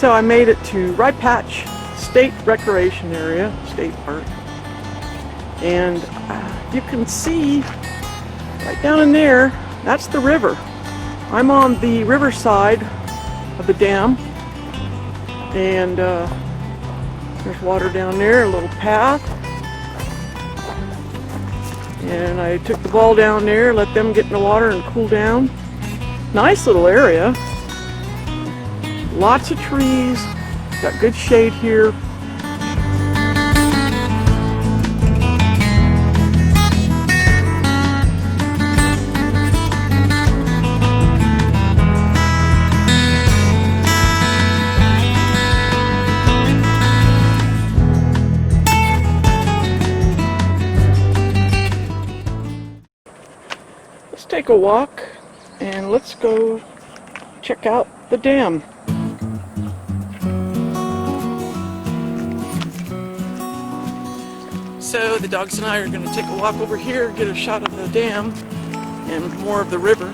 So I made it to Rye Patch State Recreation Area, State Park. And you can see right down in there, that's the river. I'm on the river side of the dam. And there's water down there, a little path. And I took the ball down there, let them get in the water and cool down. Nice little area. Lots of trees, got good shade here. Let's take a walk and let's go check out the dam. So the dogs and I are going to take a walk over here, get a shot of the dam and more of the river.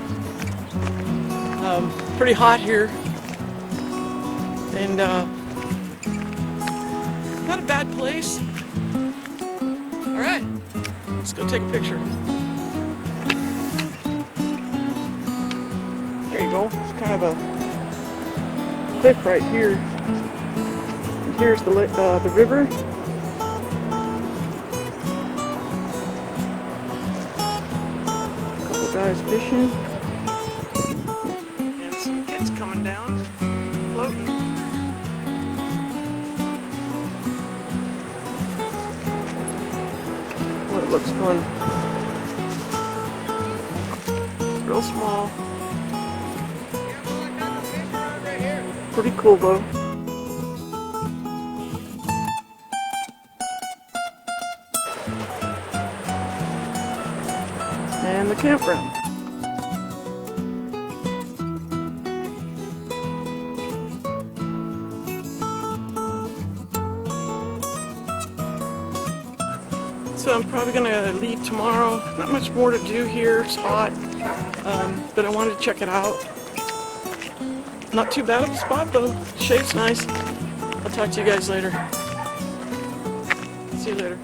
Pretty hot here, and not a bad place. All right, let's go take a picture. There you go. It's kind of a cliff right here. And here's the river. Guys fishing, and some kids coming down, floating. Oh, it looks fun. It's real small. Pretty cool though. And the campground. So I'm probably going to leave tomorrow. Not much more to do here, it's hot, but I wanted to check it out. Not too bad of a spot though, shade's nice. I'll talk to you guys later. See you later.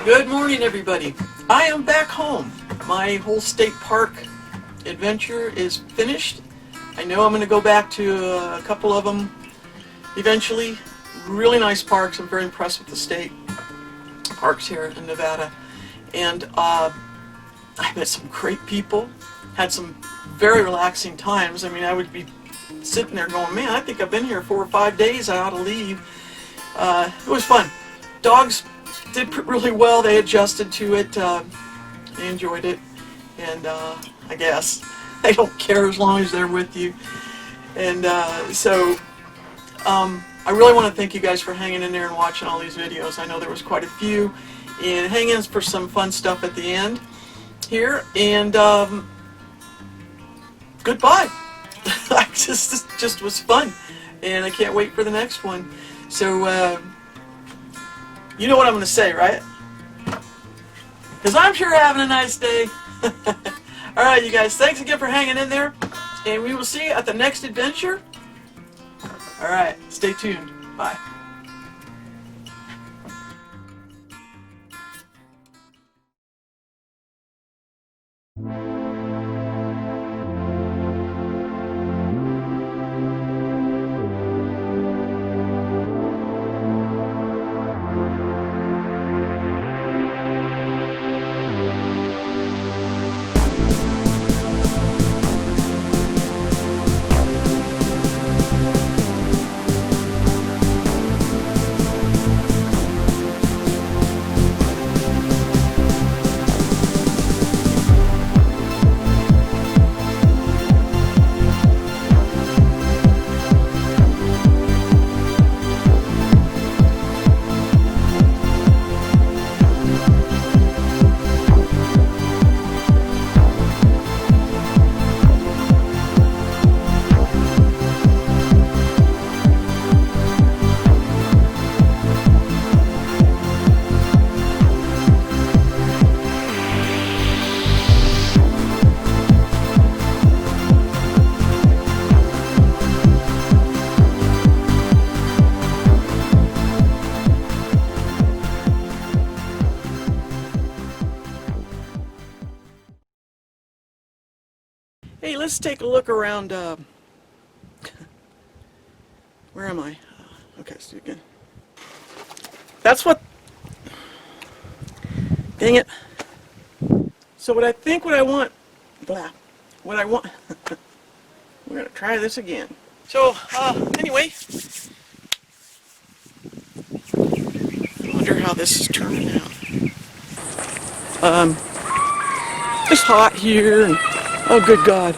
Good morning, everybody. I am back home. My whole state park adventure is finished. I know I'm going to go back to a couple of them eventually. Really nice parks. I'm very impressed with the state parks here in Nevada. And I met some great people, had some very relaxing times. I mean, I would be sitting there going, man, I think I've been here 4 or 5 days, I ought to leave. It was fun. Dogs did really well. They adjusted to it. They enjoyed it. And I guess they don't care as long as they're with you. And I really want to thank you guys for hanging in there and watching all these videos. I know there was quite a few. And hang in for some fun stuff at the end here. And goodbye. This just was fun. And I can't wait for the next one. So, you know what I'm going to say, right? Because I'm sure having a nice day. Alright, you guys, thanks again for hanging in there. And we will see you at the next adventure. Alright, stay tuned. Bye. Hey, let's take a look around, where am I? Okay, let's do it again. That's what, dang it. So what I want, we're gonna try this again. So, anyway, I wonder how this is turning out. It's hot here, and oh good God.